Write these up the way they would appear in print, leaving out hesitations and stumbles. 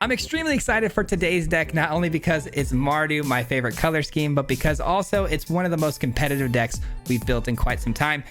I'm extremely excited for today's deck, not only because it's Mardu, my favorite color scheme, but because also it's one of the most competitive decks we've built in quite some time.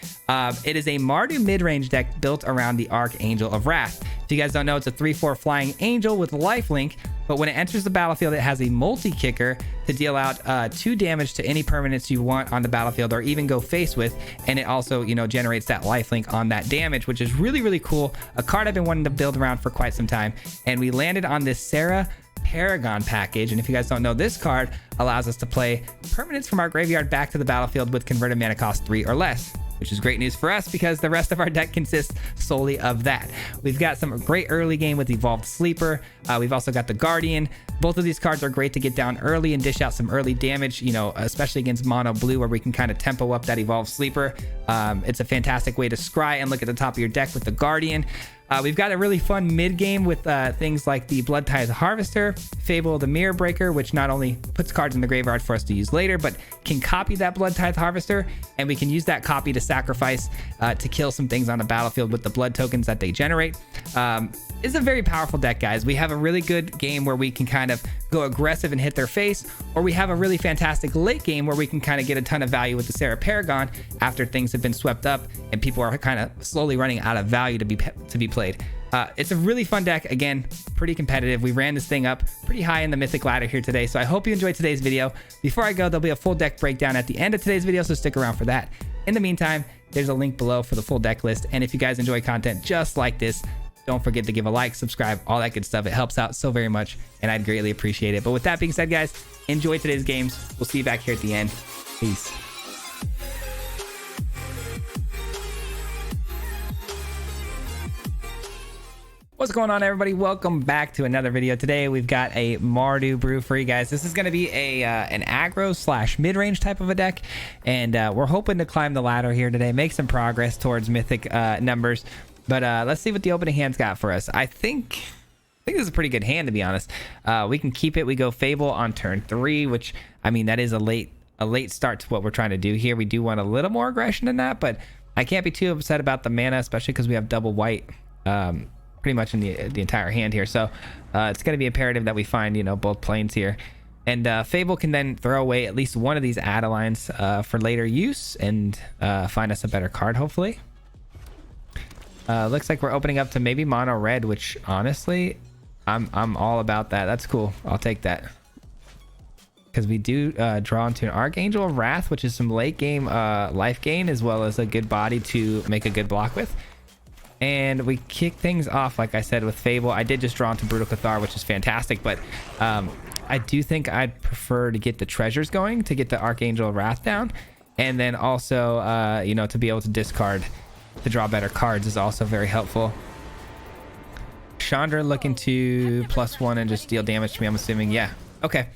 It is a Mardu mid-range deck built around the Archangel of Wrath. If you guys don't know, it's a 3/4 flying angel with lifelink, but when it enters the battlefield, it has a multi-kicker to deal out 2 damage to any permanents you want on the battlefield, or even go face with, and it also, generates that lifelink on that damage, which is really, really cool. A card I've been wanting to build around for quite some time, and we landed on this Sarah Paragon package. And if you guys don't know, this card allows us to play permanents from our graveyard back to the battlefield with converted mana cost 3 or less, which is great news for us because the rest of our deck consists solely of that. We've got some great early game with Evolved Sleeper. We've also got the Guardian. Both of these cards are great to get down early and dish out some early damage, especially against mono blue, where we can kind of tempo up that Evolved Sleeper. It's a fantastic way to scry and look at the top of your deck with the Guardian. We've got a really fun mid game with things like the Blood Tithe Harvester, Fable the Mirror Breaker, which not only puts cards in the graveyard for us to use later, but can copy that Blood Tithe Harvester, and we can use that copy to sacrifice to kill some things on the battlefield with the blood tokens that they generate. It's a very powerful deck, guys. We have a really good game where we can kind of go aggressive and hit their face, or we have a really fantastic late game where we can kind of get a ton of value with the Sarah Paragon after things have been swept up and people are kind of slowly running out of value to be played. It's a really fun deck. Again, pretty competitive. We ran this thing up pretty high in the Mythic ladder here today, so I hope you enjoyed today's video. Before I go, there'll be a full deck breakdown at the end of today's video, so stick around for that. In the meantime, there's a link below for the full deck list, and if you guys enjoy content just like this, don't forget to give a like, subscribe, all that good stuff. It helps out so very much, and I'd greatly appreciate it. But with that being said, guys, enjoy today's games. We'll see you back here at the end. Peace. What's going on, everybody? Welcome back to another video. Today we've got a Mardu brew for you guys. This is going to be an aggro slash mid-range type of a deck, and we're hoping to climb the ladder here today, make some progress towards mythic numbers. But let's see what the opening hand's got for us. I think this is a pretty good hand, to be honest. We can keep it. We go Fable on turn 3, which, I mean, that is a late start to what we're trying to do here. We do want a little more aggression than that, but I can't be too upset about the mana, especially because we have double white pretty much in the entire hand here. So it's going to be imperative that we find, both planes here. And Fable can then throw away at least one of these Adelines for later use and find us a better card, hopefully. Looks like we're opening up to maybe mono red, which honestly, I'm all about that. That's cool. I'll take that. Because we do draw into an Archangel of Wrath, which is some late game life gain, as well as a good body to make a good block with. And we kick things off, like I said, with Fable. I did just draw into Brutal Cathar, which is fantastic, but I do think I'd prefer to get the treasures going to get the Archangel of Wrath down. And then also, to be able to discard to draw better cards is also very helpful. Chandra looking to +1 and just deal damage to me, I'm assuming. Yeah, okay.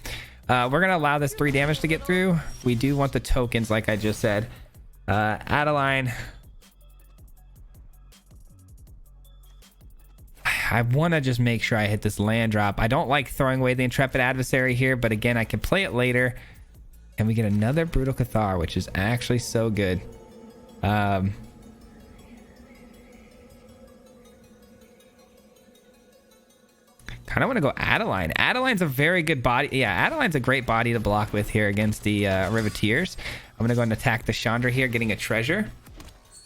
We're gonna allow this 3 damage to get through. We do want the tokens, like I just said. Adeline, I want to just make sure I hit this land drop. I don't like throwing away the Intrepid Adversary here, but again, I can play it later. And we get another Brutal Cathar, which is actually so good. Kind of want to go Adeline. Adeline's a very good body. Yeah, Adeline's a great body to block with here against the Riveteers. I'm going to go and attack the Chandra here, getting a treasure.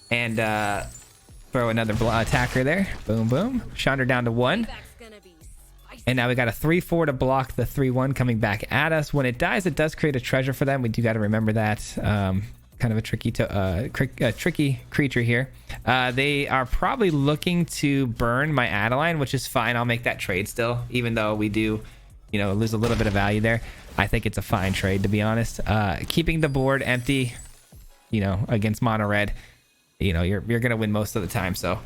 And throw another attacker there. Boom, boom. Chandra down to 1. And now we got a 3/4 to block the 3/1 coming back at us. When it dies, it does create a treasure for them. We do got to remember that. Kind of a tricky creature here. They are probably looking to burn my Adeline, which is fine. I'll make that trade still, even though we do, lose a little bit of value there. I think it's a fine trade, to be honest. Keeping the board empty, against mono red, you're gonna win most of the time. So, all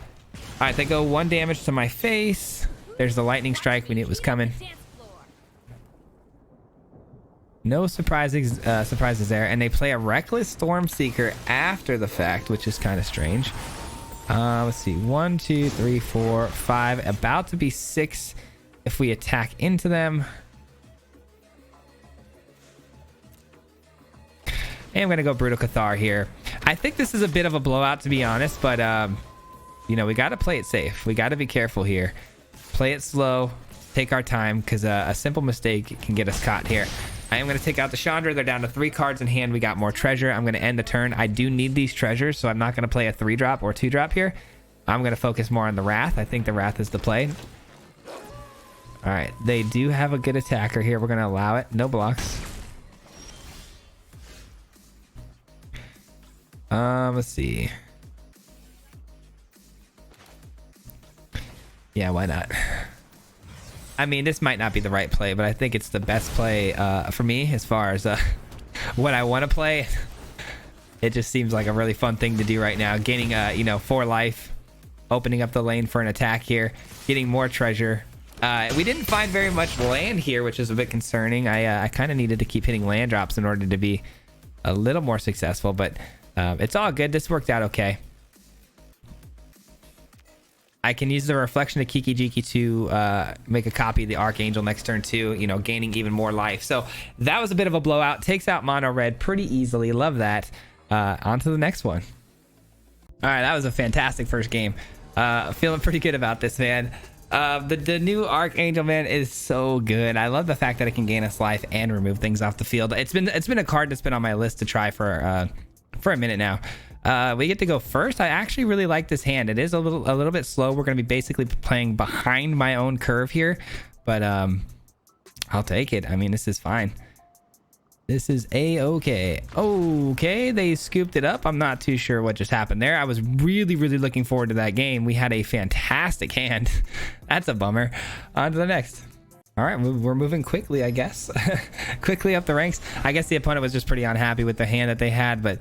right, they go 1 damage to my face. There's the lightning strike. We knew it was coming. No surprises there, and they play a Reckless Stormseeker after the fact, which is kind of strange. Let's see, 1, 2, 3, 4, 5, about to be 6 if we attack into them. And I'm gonna go Brutal Cathar here. I think this is a bit of a blowout, to be honest, but we got to play it safe. We got to be careful here. Play it slow. take our time because a simple mistake can get us caught here. I am going to take out the Chandra. They're down to 3 cards in hand. We got more treasure. I'm going to end the turn. I do need these treasures, so I'm not going to play a 3-drop or 2-drop here. I'm going to focus more on the Wrath. I think the Wrath is the play. All right, they do have a good attacker here. We're going to allow it. No blocks. Let's see. Yeah, why not? I mean, this might not be the right play, but I think it's the best play for me as far as what I want to play. It just seems like a really fun thing to do right now. Gaining, 4 life, opening up the lane for an attack here, getting more treasure. We didn't find very much land here, which is a bit concerning. I kind of needed to keep hitting land drops in order to be a little more successful, but it's all good. This worked out okay. I can use the reflection of Kiki Jiki to make a copy of the Archangel next turn too, gaining even more life. So that was a bit of a blowout. Takes out mono red pretty easily. Love that. On to the next one. All right, that was a fantastic first game. Feeling pretty good about this, man. The new Archangel, man, is so good. I love the fact that it can gain us life and remove things off the field. It's been a card that's been on my list to try for a minute now. We get to go first. I actually really like this hand. It is a little bit slow. We're going to be basically playing behind my own curve here, but I'll take it. I mean, this is fine. This is a-okay. Okay, they scooped it up. I'm not too sure what just happened there. I was really looking forward to that game. We had a fantastic hand. That's a bummer. On to the next. All right, we're moving quickly, I guess. Quickly up the ranks. I guess the opponent was just pretty unhappy with the hand that they had, but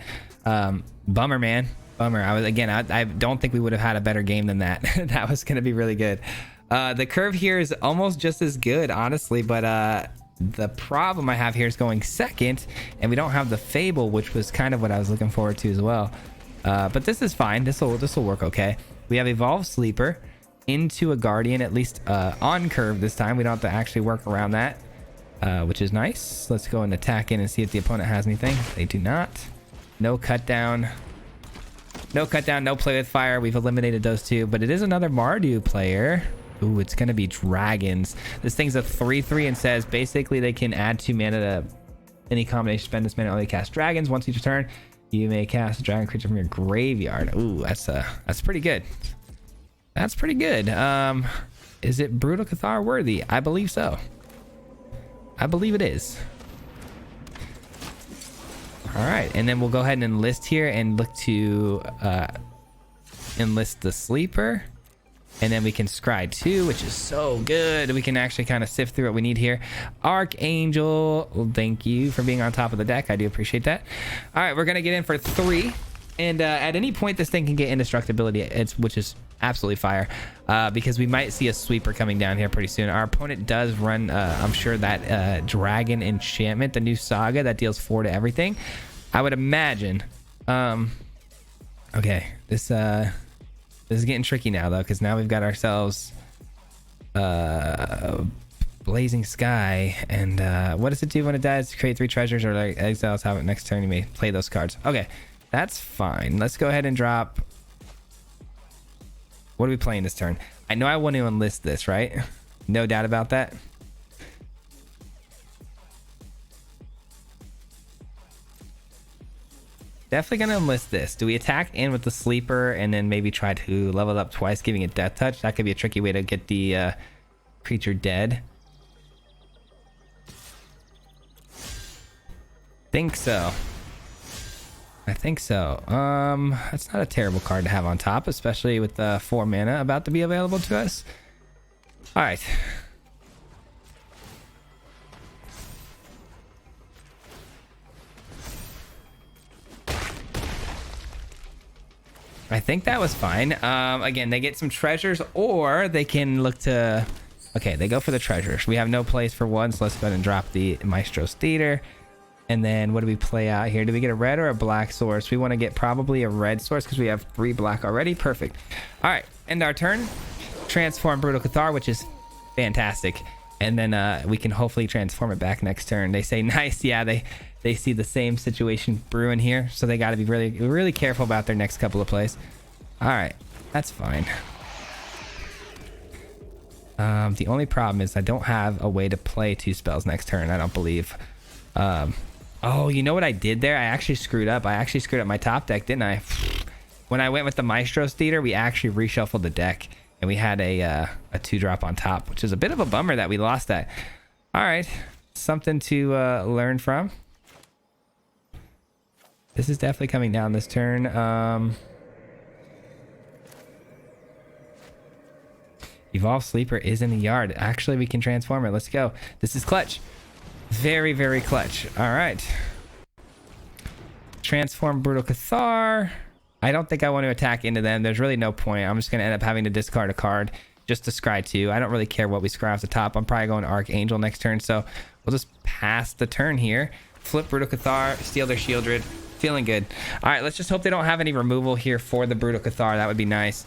bummer, man. Bummer. I don't think we would have had a better game than that. That was going to be really good. The curve here is almost just as good, honestly, but the problem I have here is going second, and we don't have the Fable, which was kind of what I was looking forward to as well. But this is fine. This will work okay. We have Evolve Sleeper into a Guardian, at least on curve this time. We don't have to actually work around that, which is nice. Let's go and attack in and see if the opponent has anything. They do not. No cut down. No cut down, no play with fire. We've eliminated those two, but it is another Mardu player. Ooh, it's going to be dragons. This thing's a 3/3 and says basically they can add 2 mana to any combination. Spend this mana only cast dragons. Once each turn, you may cast a dragon creature from your graveyard. Ooh, that's pretty good. That's pretty good. Is it Brutal Cathar worthy? I believe so. I believe it is. All right, and then we'll go ahead and enlist here and look to enlist the sleeper. And then we can scry 2, which is so good. We can actually kind of sift through what we need here. Archangel, well, thank you for being on top of the deck. I do appreciate that. All right, we're going to get in for 3. And at any point, this thing can get indestructibility, which is absolutely fire, because we might see a sweeper coming down here pretty soon. Our opponent does run, I'm sure, that Dragon Enchantment, the new saga that deals 4 to everything. I would imagine. Okay, this is getting tricky now, though, because now we've got ourselves Blazing Sky. And what does it do when it dies? Create 3 treasures or like exiles. Have it next turn. You may play those cards. Okay, that's fine. Let's go ahead and drop. What are we playing this turn? I know I want to enlist this, right? No doubt about that. Definitely gonna enlist this. Do we attack in with the sleeper and then maybe try to level it up twice, giving it death touch? That could be a tricky way to get the creature dead. Think so. I think so. That's not a terrible card to have on top, especially with the 4 mana about to be available to us. All right. I think that was fine. Again, they get some treasures, or they can look to... Okay, they go for the treasures. We have no place for one, so let's go ahead and drop the Maestro's Theater. And then what do we play out here? Do we get a red or a black source? We want to get probably a red source because we have 3 black already. Perfect. All right, end our turn. Transform Brutal Cathar, which is fantastic. And then we can hopefully transform it back next turn. They say nice. Yeah, they see the same situation brewing here, so they got to be really careful about their next couple of plays. All right, that's fine. The only problem is I don't have a way to play 2 spells next turn, I don't believe. Oh, you know what I did there? I actually screwed up. I actually screwed up my top deck, didn't I? When I went with the Maestro's Theater, we actually reshuffled the deck, and we had a 2-drop on top, which is a bit of a bummer that we lost that. All right, something to learn from. This is definitely coming down this turn. Evolve Sleeper is in the yard. Actually, we can transform it. Let's go. This is clutch. Very, very clutch. All right. Transform Brutal Cathar. I don't think I want to attack into them. There's really no point. I'm just going to end up having to discard a card just to scry 2. I don't really care what we scry off the top. I'm probably going Archangel next turn, so we'll just pass the turn here. Flip Brutal Cathar, steal their Shieldred. Feeling good. All right, let's just hope they don't have any removal here for the Brutal Cathar. That would be nice.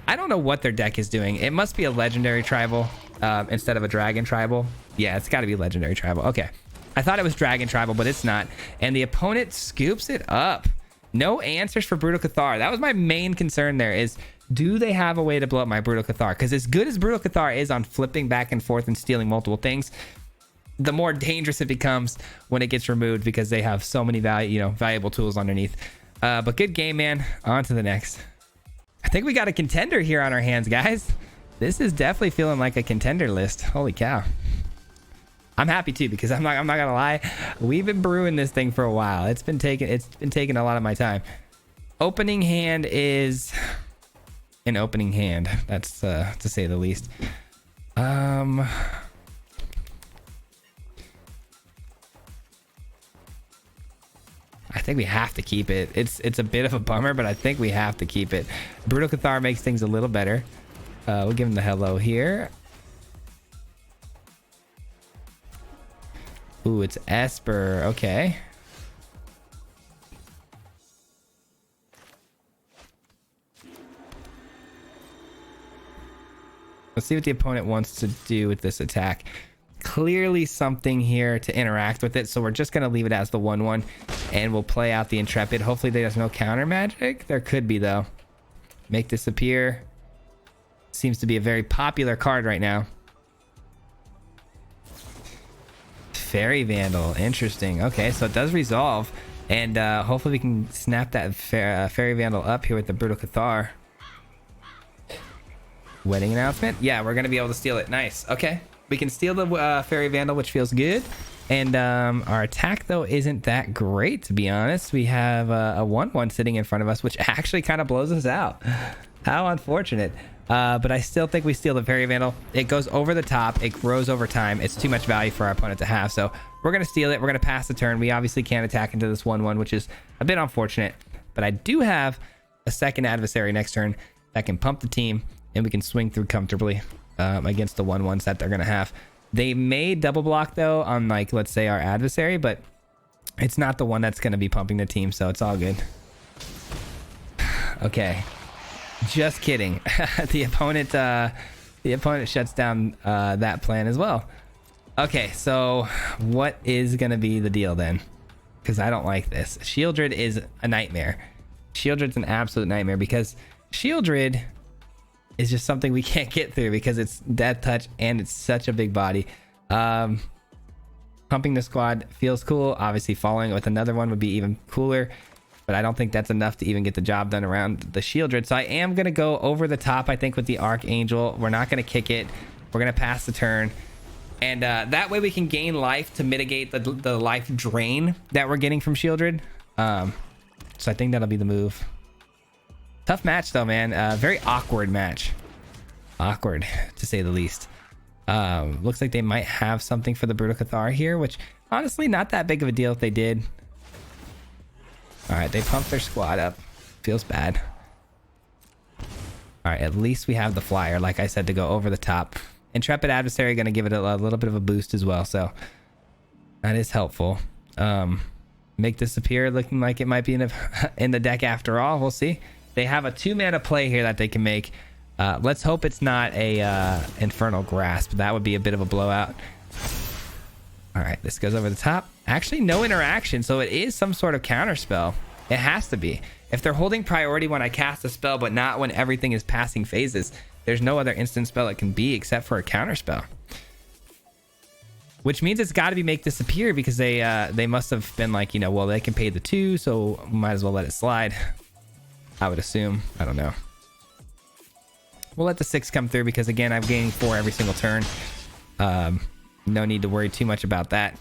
I don't know what their deck is doing. It must be a legendary tribal instead of a dragon tribal. Yeah, it's got to be legendary tribal. Okay. I thought it was dragon tribal, but it's not. And the opponent scoops it up. No answers for Brutal Cathar. That was my main concern there is, do they have a way to blow up my Brutal Cathar? Because as good as Brutal Cathar is on flipping back and forth and stealing multiple things, the more dangerous it becomes when it gets removed because they have so many valuable tools underneath. But good game, man. On to the next. I think we got a contender here on our hands, guys. This is definitely feeling like a contender list. Holy cow. I'm happy too, because I'm not gonna lie, we've been brewing this thing for a while. It's been taking a lot of my time. Opening hand is an opening hand. That's to say the least. I think we have to keep it. It's a bit of a bummer, but I think we have to keep it. Brutal Cathar makes things a little better. We'll give him the hello here. Ooh, it's Esper. Okay. Let's see what the opponent wants to do with this attack. Clearly something here to interact with it, so we're just going to leave it as the 1/1, and we'll play out the Intrepid. Hopefully there's no counter magic. There could be, though. Make disappear. Seems to be a very popular card right now. Fairy Vandal. Interesting. Okay, so it does resolve, and hopefully we can snap that Fairy Vandal up here with the Brutal Cathar. Wedding announcement. Yeah, we're going to be able to steal it. Nice. Okay. We can steal the Fairy Vandal, which feels good. And our attack, though, isn't that great, to be honest. We have a 1/1 sitting in front of us, which actually kind of blows us out. How unfortunate. But I still think we steal the Fairy Vandal. It goes over the top. It grows over time. It's too much value for our opponent to have. So we're going to steal it. We're going to pass the turn. We obviously can't attack into this 1/1, which is a bit unfortunate. But I do have a second adversary next turn that can pump the team, and we can swing through comfortably against the 1/1s that they're going to have. They may double block, though, on, like, let's say our adversary, but it's not the one that's going to be pumping the team, so it's all good. Okay. Just kidding. The opponent shuts down that plan as well. Okay, so what is going to be the deal then? Because I don't like this. Shieldred is a nightmare. Shieldred's an absolute nightmare because Shieldred is just something we can't get through because it's death touch and it's such a big body. Pumping the squad feels cool. Obviously following it with another one would be even cooler, but I don't think that's enough to even get the job done around the Shieldred. So I am going to go over the top, I think, with the Archangel. We're not going to kick it. We're going to pass the turn. And that way we can gain life to mitigate the life drain that we're getting from Shieldred. So I think that'll be the move. Tough match, though, man. Very awkward match. Awkward, to say the least. Looks like they might have something for the Brutal Cathar here, which, honestly, not that big of a deal if they did. All right, they pumped their squad up. Feels bad. All right, at least we have the flyer, like I said, to go over the top. Intrepid Adversary going to give it a little bit of a boost as well, so that is helpful. Make disappear, looking like it might be in the deck after all. We'll see. They have a 2-mana play here that they can make. Let's hope it's not a Infernal Grasp. That would be a bit of a blowout. All right, this goes over the top. Actually, no interaction, so it is some sort of counter spell. It has to be. If they're holding priority when I cast a spell, but not when everything is passing phases, There's no other instant spell it can be except for a counter spell. Which means it's got to be make disappear, because they must have been like, you know, well, they can pay the 2, so might as well let it slide. I would assume. I don't know. We'll let the 6 come through because, again, I'm gaining 4 every single turn. No need to worry too much about that.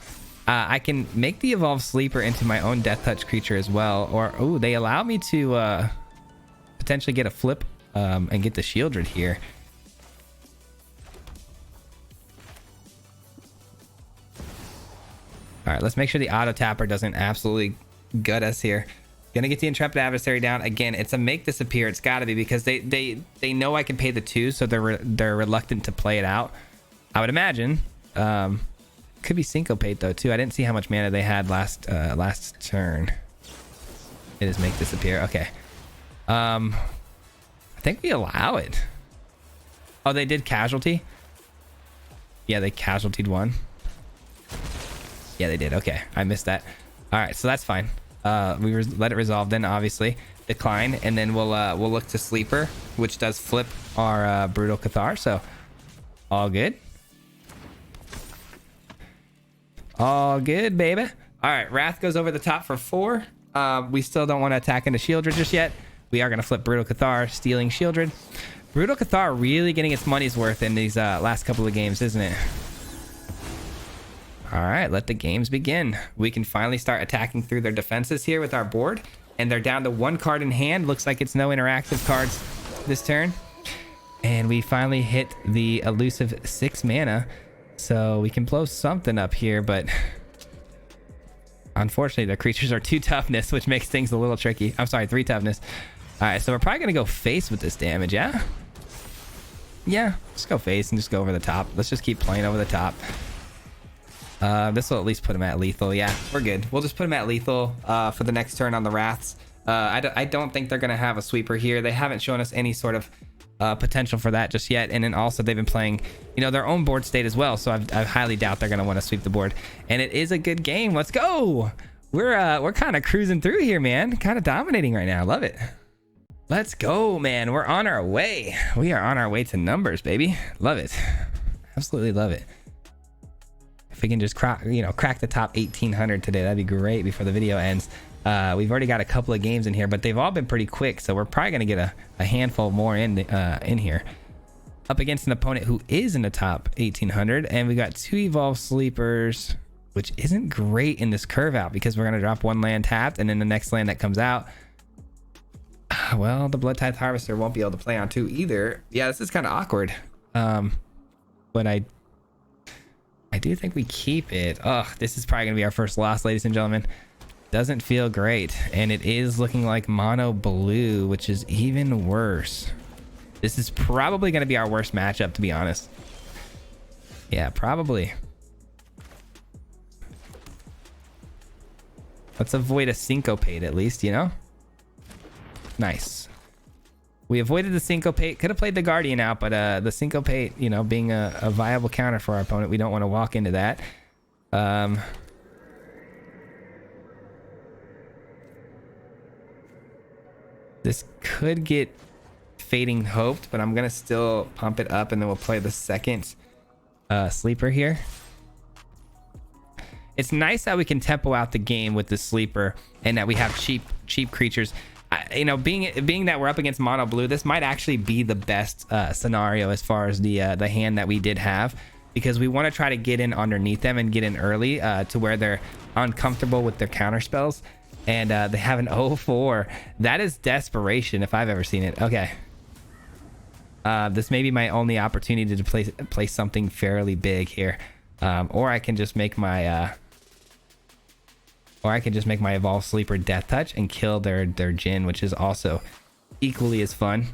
I can make the Evolved Sleeper into my own Death Touch creature as well. Or, oh, they allow me to potentially get a flip and get the Shieldred here. All right, let's make sure the auto tapper doesn't absolutely gut us here. Gonna get the Intrepid Adversary down. Again, it's a make disappear. It's got to be, because they know I can pay the 2, so they're reluctant to play it out, I would imagine. Could be Syncopate though too. I didn't see how much mana they had last turn. It is make disappear. Okay. I think we allow it. Oh, they did casualty. Yeah, they casualtied 1. Yeah, they did. Okay, I missed that. All right, so that's fine. We let it resolve then, obviously. Decline, and then we'll look to Sleeper, which does flip our Brutal Cathar, so all good. All good, baby. All right, Wrath goes over the top for 4. We still don't want to attack into Shieldred just yet. We are going to flip Brutal Cathar, stealing Shieldred. Brutal Cathar really getting its money's worth in these last couple of games, isn't it? All right, let the games begin. We can finally start attacking through their defenses here with our board. And they're down to 1 card in hand. Looks like it's no interactive cards this turn. And we finally hit the elusive 6 mana. So we can blow something up here, but unfortunately the creatures are 2 toughness, which makes things a little tricky. I'm sorry, 3 toughness. All right, so we're probably gonna go face with this damage, yeah? Yeah, just go face and just go over the top. Let's just keep playing over the top. This will at least put him at lethal. Yeah, we're good. We'll just put him at lethal for the next turn on the Wraths. I don't think they're going to have a sweeper here. They haven't shown us any sort of potential for that just yet. And then also they've been playing, you know, their own board state as well. So I highly doubt they're going to want to sweep the board. And it is a good game. Let's go. We're kind of cruising through here, man. Kind of dominating right now. Love it. Let's go, man. We're on our way. We are on our way to numbers, baby. Love it. Absolutely love it. If we can just crack the top 1800 today, that'd be great before the video ends. We've already got a couple of games in here, but they've all been pretty quick, so we're probably gonna get a handful more in here. Up against an opponent who is in the top 1800, and we got 2 Evolved Sleepers, which isn't great in this curve out because we're gonna drop 1 land tapped, and then the next land that comes out, well, the Blood Tithe Harvester won't be able to play on 2 either. Yeah, this is kind of awkward. But I do think we keep it. Ugh, this is probably gonna be our first loss, ladies and gentlemen. Doesn't feel great, and it is looking like mono blue, which is even worse. This is probably gonna be our worst matchup, to be honest. Yeah, probably. Let's avoid a Syncopate at least, you know? Nice. We avoided the Syncopate. Could have played the Guardian out, but the Syncopate, you know, being a viable counter for our opponent, we don't want to walk into that. This could get Fading Hoped, but I'm going to still pump it up, and then we'll play the second Sleeper here. It's nice that we can tempo out the game with the Sleeper and that we have cheap creatures. You know, being that we're up against mono blue, this might actually be the best scenario as far as the hand that we did have, because we want to try to get in underneath them and get in early to where they're uncomfortable with their counter spells, and they have an 0-4. That is desperation if I've ever seen it. Okay, this may be my only opportunity to play something fairly big here, or I can just make my Evolved Sleeper Death Touch and kill their Djinn, which is also equally as fun.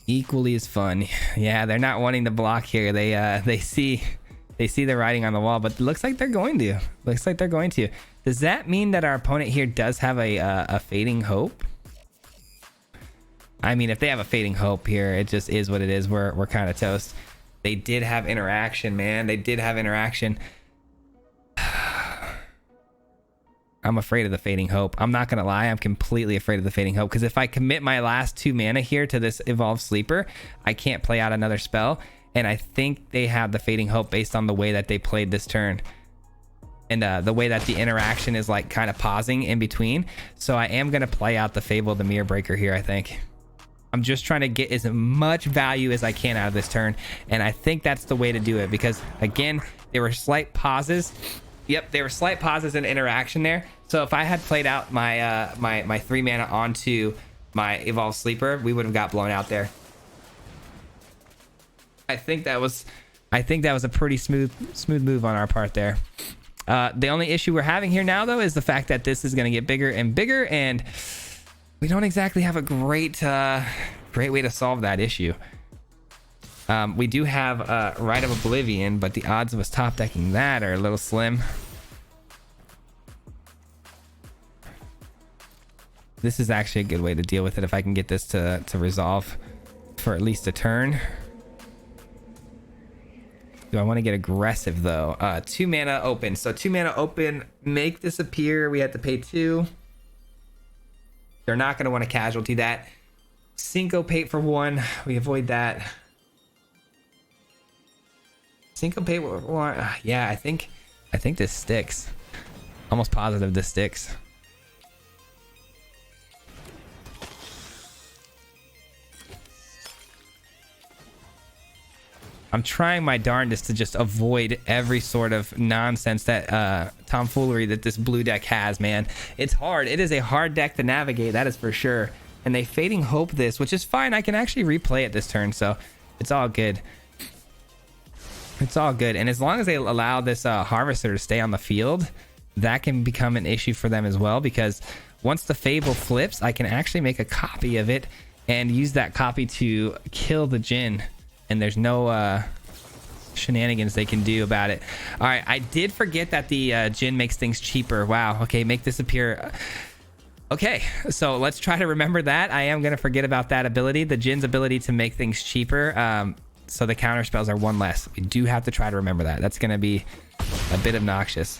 Equally as fun. Yeah, they're not wanting to block here. They see the writing on the wall, but it looks like they're going to. Looks like they're going to. Does that mean that our opponent here does have a Fading Hope? I mean, if they have a Fading Hope here, it just is what it is. We're kind of toast. They did have interaction, man. They did have interaction. I'm afraid of the Fading Hope. I'm not gonna lie, I'm completely afraid of the Fading Hope, because if I commit my last 2 mana here to this Evolved Sleeper, I can't play out another spell, and I think they have the Fading Hope based on the way that they played this turn, and the way that the interaction is like kind of pausing in between. So I am gonna play out the Fable of the Mirror Breaker here. I think I'm just trying to get as much value as I can out of this turn, and I think that's the way to do it, because again, there were slight pauses. Yep, there were slight pauses in interaction there. So if I had played out my my 3 mana onto my Evolved Sleeper, we would have got blown out there. I think that was a pretty smooth move on our part there. The only issue we're having here now, though, is the fact that this is going to get bigger and bigger, and we don't exactly have a great way to solve that issue. We do have Rite of Oblivion, but the odds of us top decking that are a little slim. This is actually a good way to deal with it if I can get this to resolve for at least a turn. Do I want to get aggressive though? 2 mana open. So 2 mana open, make this appear. We have to pay 2. They're not going to want to casualty that. Syncopate for 1. We avoid that. Syncopate for 1. Yeah, I think this sticks. Almost positive this sticks. I'm trying my darndest to just avoid every sort of nonsense that tomfoolery that this blue deck has, man. It's hard. It is a hard deck to navigate, that is for sure. And they Fading Hope this, which is fine. I can actually replay it this turn, so it's all good. It's all good. And as long as they allow this Harvester to stay on the field, that can become an issue for them as well, because once the Fable flips, I can actually make a copy of it and use that copy to kill the Djinn. And there's no shenanigans they can do about it. All right, I did forget that the Djinn makes things cheaper. Wow. Okay, make this appear. Okay, so let's try to remember that. I am gonna forget about that ability, the Djinn's ability to make things cheaper. So the counter spells are 1 less. We do have to try to remember that. That's gonna be a bit obnoxious.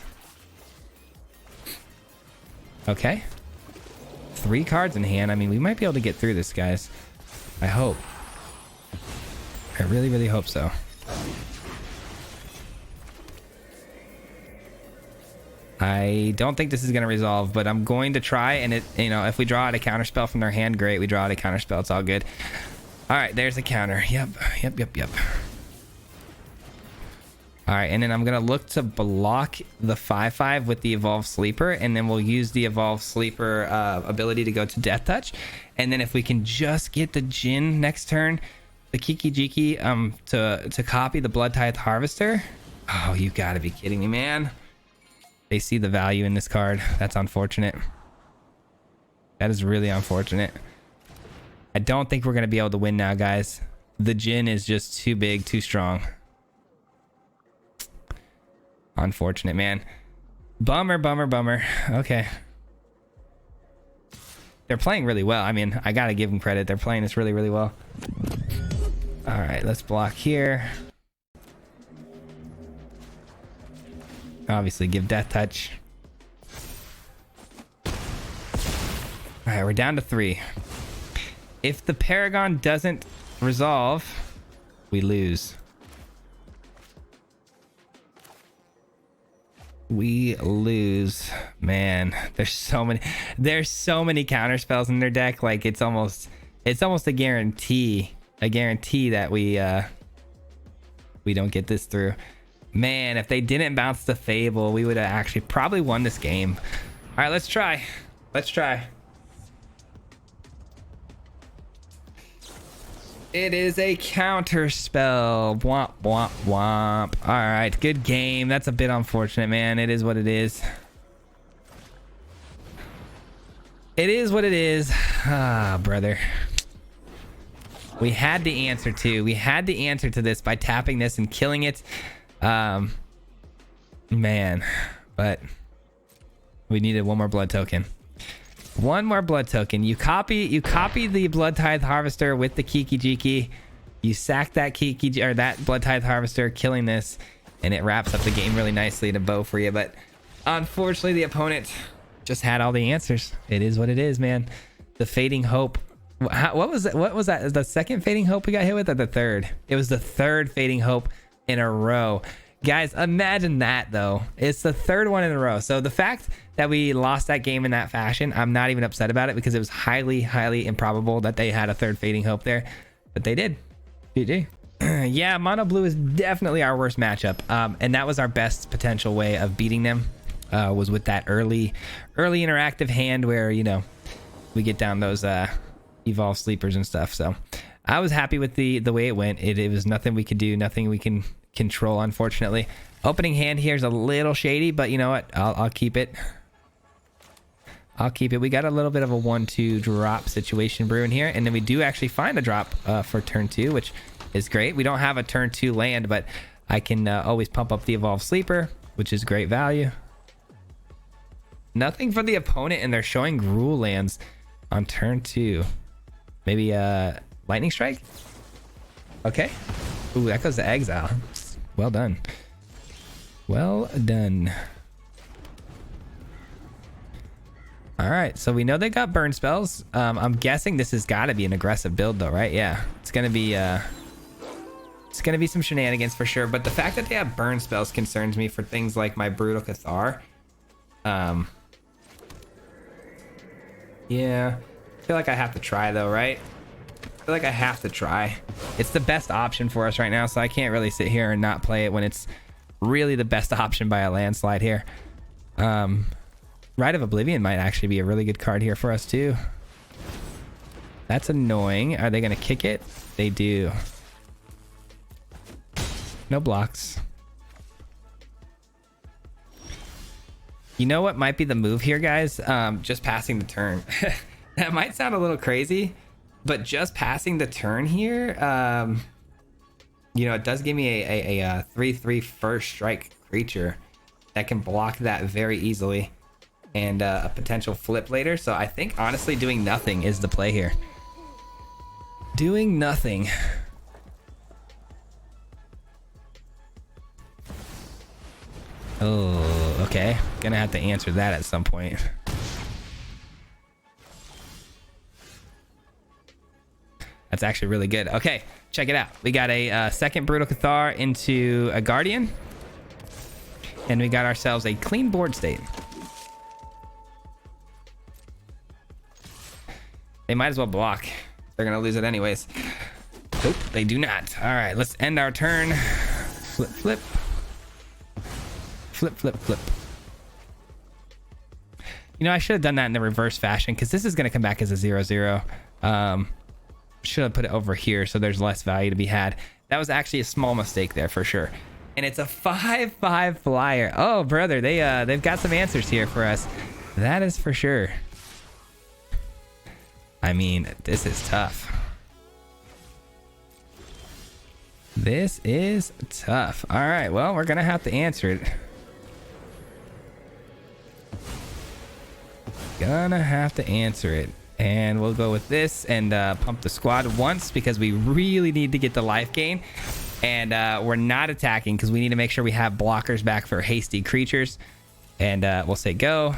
Okay, 3 cards in hand. I mean, we might be able to get through this, guys. I hope. I really, really hope so. I don't think this is going to resolve, but I'm going to try. And it, you know, if we draw out a counter spell from their hand, great. We draw out a counter spell. It's all good. All right, there's a counter. Yep. All right, and then I'm going to look to block the 5/5 with the Evolved Sleeper, and then we'll use the Evolved Sleeper ability to go to Death Touch. And then if we can just get the Djinn next turn, the Kiki-Jiki to copy the Blood Tithe Harvester. Oh, you gotta be kidding me, man. They see the value in this card. That's unfortunate. That is really unfortunate. I don't think we're gonna be able to win now, guys. The Djinn is just too big, too strong. Unfortunate, man. Bummer. Okay. They're playing really well. I mean, I gotta give them credit. They're playing this really, really well. All right, let's block here. Obviously, give Death Touch. All right, we're down to 3. If the Paragon doesn't resolve, we lose. We lose, man. There's so many counter spells in their deck. Like it's almost a guarantee that we don't get this through. Man, if they didn't bounce the Fable, we would have actually probably won this game. All right, let's try. It is a counter spell. Womp womp womp. All right, good game. That's a bit unfortunate, man. It is what it is. It is what it is. Ah, brother. We had the answer to this by tapping this and killing it. Man, but we needed one more blood token. One more blood token. You copy the Blood Tithe Harvester with the Kiki-Jiki. You sack that that Blood Tithe Harvester, killing this, and it wraps up the game really nicely to bow for you. But unfortunately, the opponent Just had all the answers. It is what it is, man. The Fading Hope. What was that? What was that? The second Fading Hope we got hit with, or the third? It was the third Fading Hope in a row. Guys, imagine that though. It's the third one in a row. So the fact that we lost that game in that fashion, I'm not even upset about it because it was highly, highly improbable that they had a third Fading Hope there, but they did. GG. Yeah, Mono Blue is definitely our worst matchup, and that was our best potential way of beating them. Was with that early interactive hand where, you know, we get down those evolve sleepers and stuff. So I was happy with the way it went. It was nothing we could do, nothing we can control, unfortunately. Opening hand here is a little shady, but you know what? I'll keep it. I'll keep it. We got a little bit of a 1-2 drop situation brewing here, and then we do actually find a drop for turn 2, which is great. We don't have a turn 2 land, but I can always pump up the evolve sleeper, which is great value. Nothing for the opponent, and they're showing Gruul lands on turn 2. Maybe Lightning Strike? Okay. Ooh, that goes to exile. Well done. Well done. All right, so we know they got burn spells. I'm guessing this has got to be an aggressive build though, right? Yeah, it's gonna be some shenanigans for sure. But the fact that they have burn spells concerns me for things like my Brutal Cathar. Yeah, I feel like I have to try though, right? I feel like I have to try. It's the best option for us right now, so I can't really sit here and not play it when it's really the best option by a landslide here. Rite of Oblivion might actually be a really good card here for us too. That's annoying. Are they gonna kick it? They do. No blocks. You know what might be the move here, guys? Just passing the turn. That might sound a little crazy, but just passing the turn here, you know, it does give me a 3/3 first strike creature that can block that very easily, and a potential flip later. So I think honestly doing nothing is the play here. Doing nothing. Oh, okay. Gonna have to answer that at some point. That's actually really good. Okay, check it out. We got a second Brutal Cathar into a Guardian, and we got ourselves a clean board state. They might as well block. They're gonna lose it anyways. Nope, they do not. All right, let's end our turn. Flip, flip. Flip, flip, flip. You know, I should have done that in the reverse fashion because this is going to come back as a 0/0. Should have put it over here so there's less value to be had. That was actually a small mistake there for sure. And it's a 5/5 flyer. Oh, brother, they've got some answers here for us. That is for sure. I mean, this is tough. This is tough. All right, well, we're going to have to answer it. Gonna have to answer it, and we'll go with this and pump the squad once because we really need to get the life gain, and we're not attacking because we need to make sure we have blockers back for hasty creatures, and we'll say go.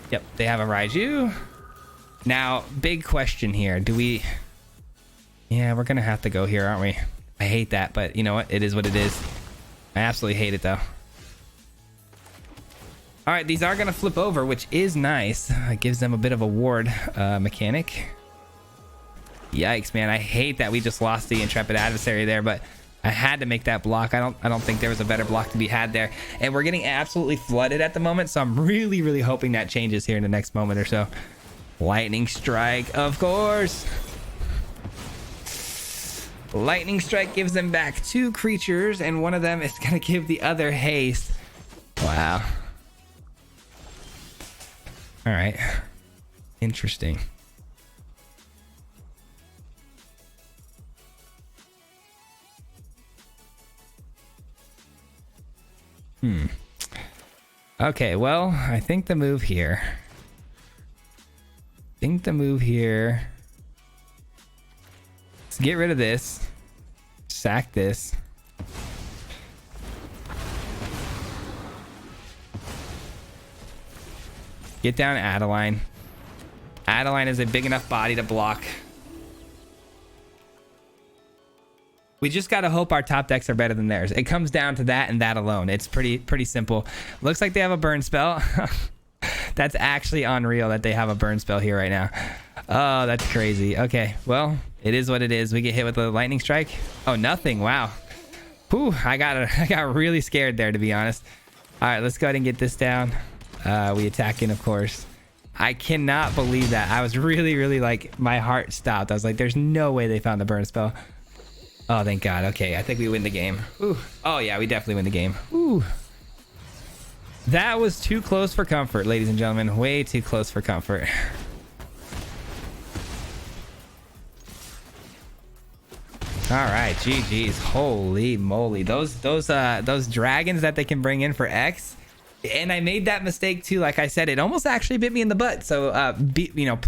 Yep, they have a Raiju. Now, big question here. Do we... Yeah, we're gonna have to go here, aren't we? I hate that, but you know what? It is what it is. I absolutely hate it though. All right, these are going to flip over, which is nice. It gives them a bit of a ward mechanic. Yikes, man. I hate that we just lost the Intrepid Adversary there, but I had to make that block. I don't think there was a better block to be had there. And we're getting absolutely flooded at the moment, so I'm really, really hoping that changes here in the next moment or so. Lightning Strike, of course. Lightning Strike gives them back 2 creatures, and one of them is going to give the other haste. Wow. All right. Interesting. Okay, well, I think the move here. Let's get rid of this. Sack this. Get down Adeline. Adeline is a big enough body to block. We just gotta hope our top decks are better than theirs. It comes down to that and that alone. It's pretty simple. Looks like they have a burn spell. That's actually unreal that they have a burn spell here right now. Oh, that's crazy. Okay, well, it is what it is. We get hit with a lightning strike. Oh, nothing. Wow. Whew, I got really scared there, to be honest. All right, let's go ahead and get this down. We attack in, of course. I cannot believe that. I was really like, my heart stopped. I was like, there's no way they found the burn spell. Oh, thank God. Okay, I think we win the game. Ooh. Oh, yeah, we definitely win the game. Ooh. That was too close for comfort, ladies and gentlemen. Way too close for comfort. All right, GG's. Holy moly. Those dragons that they can bring in for X. And I made that mistake too. Like I said, it almost actually bit me in the butt. So,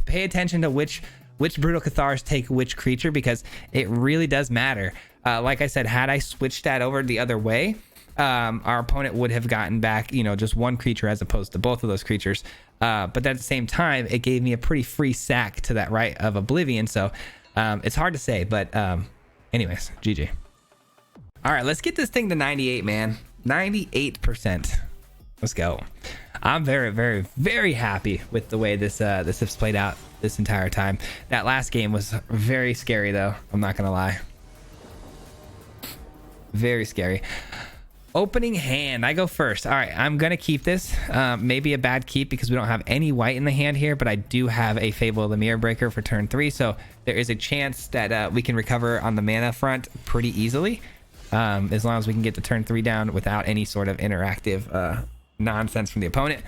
pay attention to which Brutal Cathars take which creature, because it really does matter. Like I said, had I switched that over the other way, our opponent would have gotten back, just one creature as opposed to both of those creatures. But at the same time, it gave me a pretty free sack to that Rite of Oblivion. So it's hard to say, but anyways, GG. All right, let's get this thing to 98, man. 98%. Let's go. I'm very happy with the way this has played out this entire time. That last game was very scary, though. I'm not gonna lie. Very scary. Opening hand. I go first. All right, I'm gonna keep this. Maybe a bad keep because we don't have any white in the hand here, but I do have a Fable of the Mirror Breaker for turn 3, so there is a chance that we can recover on the mana front pretty easily, as long as we can get the turn 3 down without any sort of interactive nonsense from the opponent.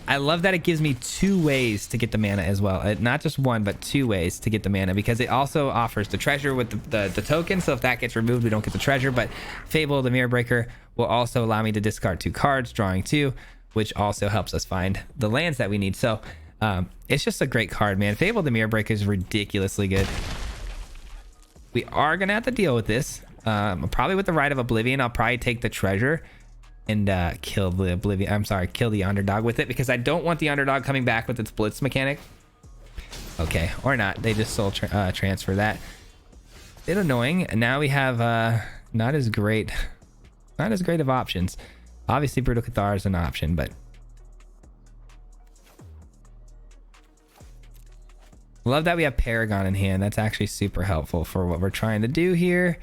I love that it gives me 2 ways to get the mana as well. Not just one, but 2 ways to get the mana, because it also offers the treasure with the token. So if that gets removed, we don't get the treasure. But Fable, the Mirror Breaker, will also allow me to discard 2 cards, drawing 2, which also helps us find the lands that we need. So it's just a great card, man. Fable, the Mirror Breaker is ridiculously good. We are going to have to deal with this. Probably with the Rite of Oblivion, I'll probably take the treasure and kill the underdog with it, because I don't want the underdog coming back with its blitz mechanic. Okay, or not. They just soul transfer that. Bit annoying. And now we have not as great of options. Obviously, Brutal Cathar is an option, but love that we have Paragon in hand. That's actually super helpful for what we're trying to do here.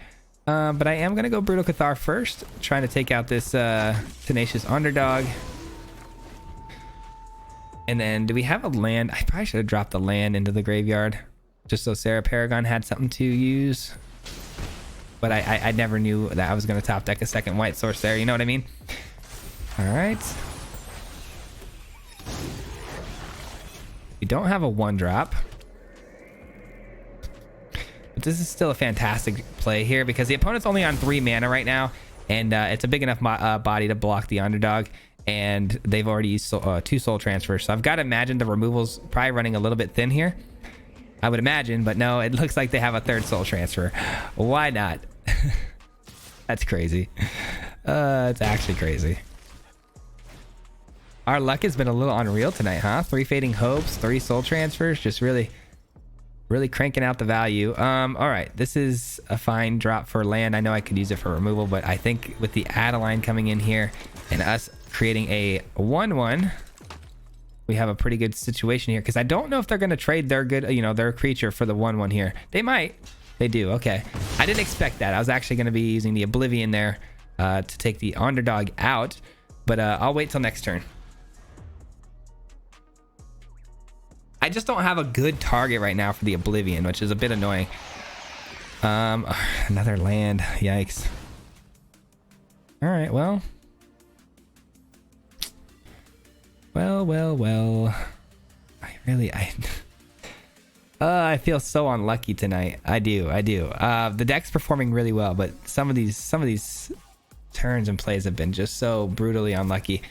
But I am going to go Brutal Cathar first, trying to take out this tenacious underdog. And then, do we have a land? I probably should have dropped the land into the graveyard, just so Sarah Paragon had something to use. But I never knew that I was going to top deck a second white source there, you know what I mean? All right. We don't have a 1-drop. But this is still a fantastic play here, because the opponent's only on 3 mana right now, and it's a big enough body to block the underdog, and they've already used 2 soul transfers. So I've got to imagine the removal's probably running a little bit thin here. I would imagine, but no, it looks like they have a 3rd soul transfer. Why not? That's crazy. It's actually crazy. Our luck has been a little unreal tonight, huh? 3 Fading Hopes, 3 soul transfers, just really cranking out the value. All right, this is a fine drop for land. I know I could use it for removal, but I think with the Adeline coming in here and us creating a 1/1, we have a pretty good situation here, because I don't know if they're going to trade their their creature for the 1/1 here. They might. They do. Okay. I didn't expect that. I was actually going to be using the Oblivion there to take the underdog out, but I'll wait till next turn. I just don't have a good target right now for the Oblivion, which is a bit annoying. Another land. Yikes. All right, well. I feel so unlucky tonight. I do. The deck's performing really well, but some of these turns and plays have been just so brutally unlucky.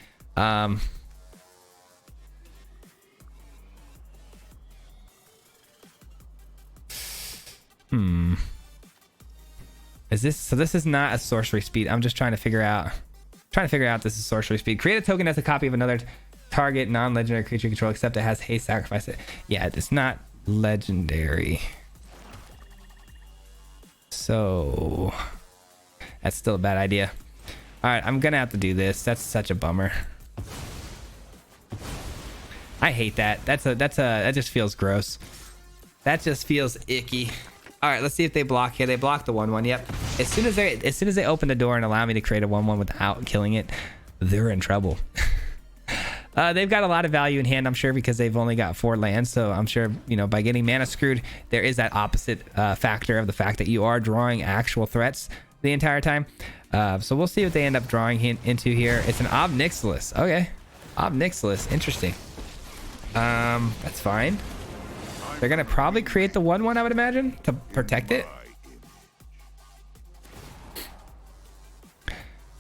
This is not a sorcery speed. I'm just trying to figure out this is sorcery speed. Create a token as a copy of another target non-legendary creature control except it has haste, sacrifice it. Yeah, it's not legendary. So that's still a bad idea. All right, I'm gonna have to do this. That's such a bummer. I hate that. That just feels gross. That just feels icky. All right, let's see if they block here. They block the 1/1. Yep. As soon as they open the door and allow me to create a 1/1 without killing it, they're in trouble. They've got a lot of value in hand, I'm sure, because they've only got 4 lands. So I'm sure, you know, by getting mana screwed, there is that opposite factor of the fact that you are drawing actual threats the entire time. So we'll see what they end up drawing into here. It's an Ob Nixilis. Okay. Ob Nixilis. Interesting. That's fine. They're going to probably create the 1/1, I would imagine, to protect it.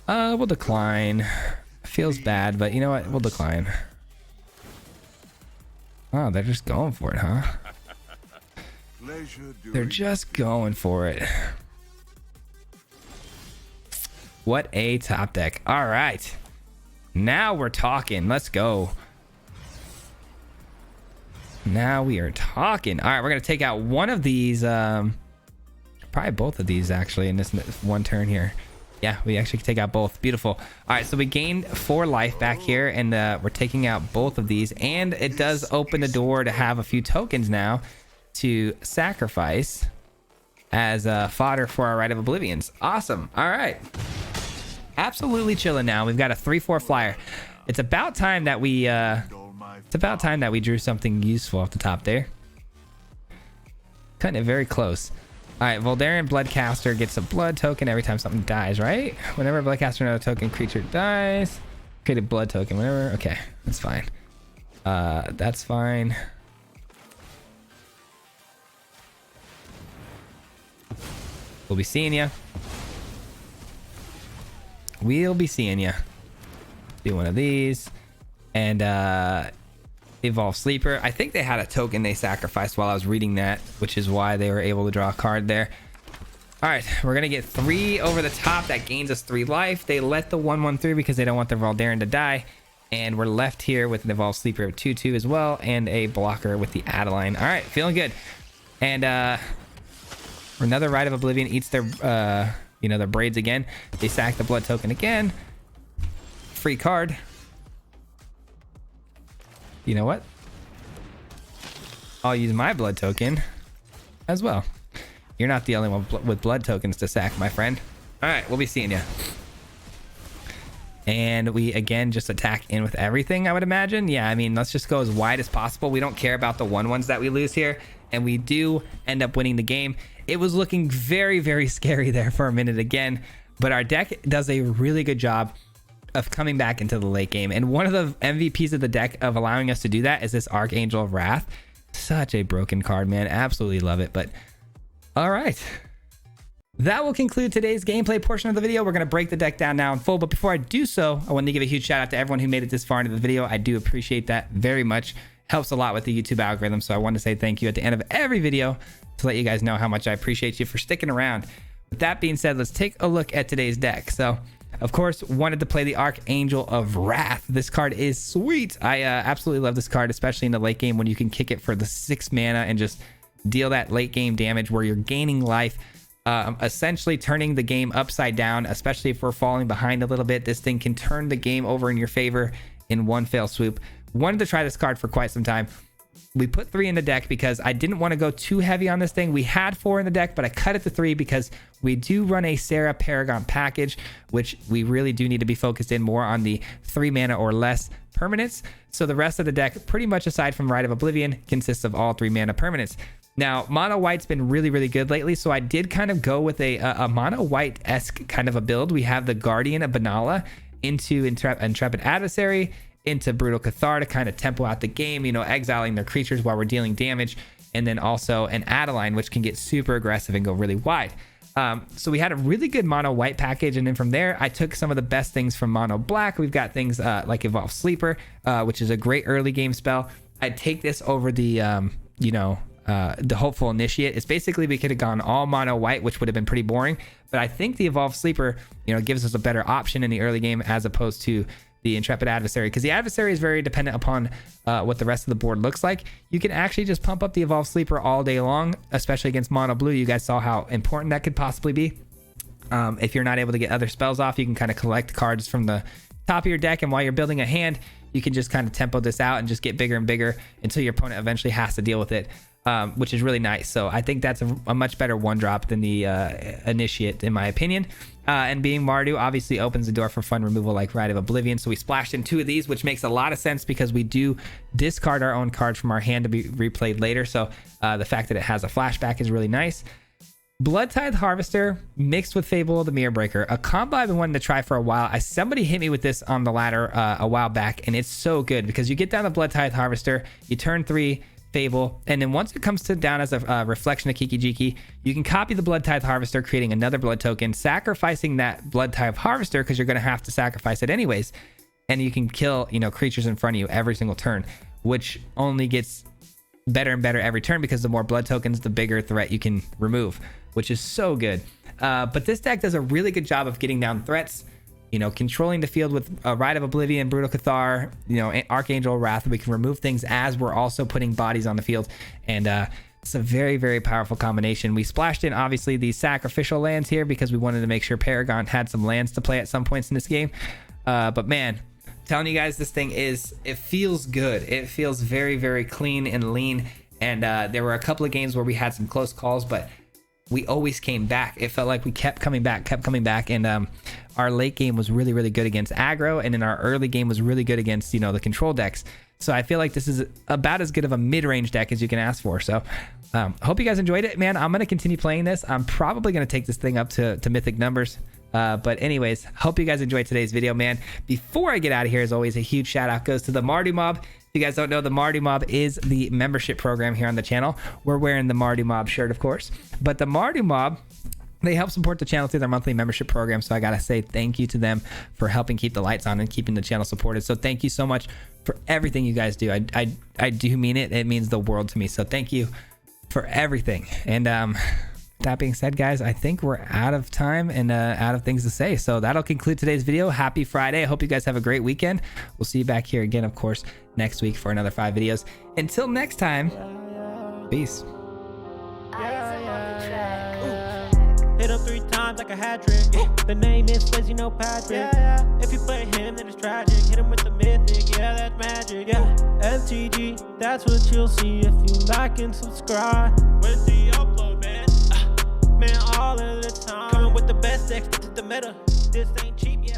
We'll decline. Feels bad, but you know what? We'll decline. Oh, they're just going for it, huh? They're just going for it. What a top deck. All right. Now we're talking. Let's go. Now we are talking. All right, we're going to take out one of these. Probably both of these, actually, in this one turn here. Yeah, we actually can take out both. Beautiful. All right, so we gained 4 life back here, and we're taking out both of these. And it does open the door to have a few tokens now to sacrifice as fodder for our Rite of Oblivions. Awesome. All right. Absolutely chilling now. We've got a 3/4 flyer. It's about time that we drew something useful off the top there. Cutting it very close. All right, Voldaren Bloodcaster gets a blood token every time something dies, right? Whenever Bloodcaster another token creature dies, create a blood token. Whenever, okay, that's fine. That's fine. We'll be seeing ya. We'll be seeing ya. Do one of these, and Evolve Sleeper. I think they had a token they sacrificed while I was reading that, which is why they were able to draw a card there. All right, we're gonna get 3 over the top. That gains us 3 life. They let the 1/1 through because they don't want their Voldaren to die, and we're left here with an Evolve Sleeper of 2/2 as well, and a blocker with the Adeline. All right, feeling good. And another Rite of Oblivion eats their their braids again. They sack the blood token again. Free card. You know what? I'll use my blood token as well. You're not the only one with blood tokens to sack, my friend. All right, we'll be seeing you. And we, again, just attack in with everything, I would imagine. Yeah, I mean, let's just go as wide as possible. We don't care about the 1/1s that we lose here. And we do end up winning the game. It was looking very, very scary there for a minute again. But our deck does a really good job of coming back into the late game. And one of the MVPs of the deck of allowing us to do that is this Archangel of Wrath. Such a broken card, man. Absolutely love it. But all right. That will conclude today's gameplay portion of the video. We're going to break the deck down now in full. But before I do so, I want to give a huge shout out to everyone who made it this far into the video. I do appreciate that very much. Helps a lot with the YouTube algorithm. So I want to say thank you at the end of every video to let you guys know how much I appreciate you for sticking around. With that being said, let's take a look at today's deck. So, of course, wanted to play the Archangel of Wrath. This card is sweet. I absolutely love this card, especially in the late game when you can kick it for the 6 mana and just deal that late game damage where you're gaining life, essentially turning the game upside down, especially if we're falling behind a little bit. This thing can turn the game over in your favor in one fell swoop. Wanted to try this card for quite some time. We put 3 in the deck because I didn't want to go too heavy on this thing. We had 4 in the deck, but I cut it to 3 because we do run a Sarah Paragon package, which we really do need to be focused in more on the 3 mana or less permanents. So the rest of the deck, pretty much aside from Rite of Oblivion, consists of all 3 mana permanents. Now, mono white's been really, really good lately, so I did kind of go with a mono white-esque kind of a build. We have the Guardian of Banala into Intrepid Adversary, into Brutal Cathar to kind of tempo out the game, you know, exiling their creatures while we're dealing damage, and then also an Adeline, which can get super aggressive and go really wide. So we had a really good mono white package, and then from there, I took some of the best things from mono black. We've got things like Evolve Sleeper, which is a great early game spell. I'd take this over the, the Hopeful Initiate. It's basically, we could have gone all mono white, which would have been pretty boring, but I think the Evolve Sleeper, gives us a better option in the early game as opposed to the Intrepid Adversary, because the Adversary is very dependent upon what the rest of the board looks like. You can actually just pump up the Evolved Sleeper all day long, especially against mono blue. You guys saw how important that could possibly be. If you're not able to get other spells off, you can kind of collect cards from the top of your deck, and while you're building a hand, you can just kind of tempo this out and just get bigger and bigger until your opponent eventually has to deal with it, which is really nice. So I think that's a much better one drop than the Initiate, in my opinion. And being Mardu obviously opens the door for fun removal like Rite of Oblivion. So we splashed in 2 of these, which makes a lot of sense because we do discard our own cards from our hand to be replayed later. So the fact that it has a flashback is really nice. Bloodtithe Harvester mixed with Fable of the Mirror Breaker, a combo I've been wanting to try for a while. Somebody hit me with this on the ladder a while back, and it's so good because you get down the Bloodtithe Harvester, you turn 3 Fable, and then once it comes down as a reflection of Kiki Jiki, you can copy the Bloodtithe Harvester, creating another blood token, sacrificing that Bloodtithe Harvester because you're going to have to sacrifice it anyways, and you can kill, you know, creatures in front of you every single turn, which only gets better and better every turn because the more blood tokens, the bigger threat you can remove, which is so good. But this deck does a really good job of getting down threats, you know, controlling the field with Rite of Oblivion, Brutal Cathar, you know, Archangel Wrath. We can remove things as we're also putting bodies on the field, and it's a very, very powerful combination. We splashed in obviously these sacrificial lands here because we wanted to make sure Paragon had some lands to play at some points in this game. But man, telling you guys, this thing it feels good. It feels very, very clean and lean, and there were a couple of games where we had some close calls, but we always came back. It felt like we kept coming back, and our late game was really, really good against aggro, and then our early game was really good against, you know, the control decks. So I feel like this is about as good of a mid-range deck as you can ask for. So hope you guys enjoyed it, man. I'm gonna continue playing this. I'm probably gonna take this thing up to mythic numbers. But anyways, hope you guys enjoyed today's video, man. Before I get out of here, as always, a huge shout out goes to the Mardu Mob. If you guys don't know, the Mardu Mob is the membership program here on the channel. We're wearing the Mardu Mob shirt, of course, but the Mardu Mob, they help support the channel through their monthly membership program. So I gotta say thank you to them for helping keep the lights on and keeping the channel supported. So thank you so much for everything you guys do. I do mean it. It means the world to me. So thank you for everything. And that being said, guys, I think we're out of time and out of things to say. So that'll conclude today's video. Happy Friday. I hope you guys have a great weekend. We'll see you back here again, of course, next week for another 5 videos. Until next time, peace. Hit him 3 times like a hat trick. The name is Swayze, no Patrick. If you play him, then it's tragic. Hit him with the mythic, yeah, that's magic. MTG, that's what you'll see if you like and subscribe. With the upload, man, all of the time. Coming with the best decks, this is the meta. This ain't cheap, yeah.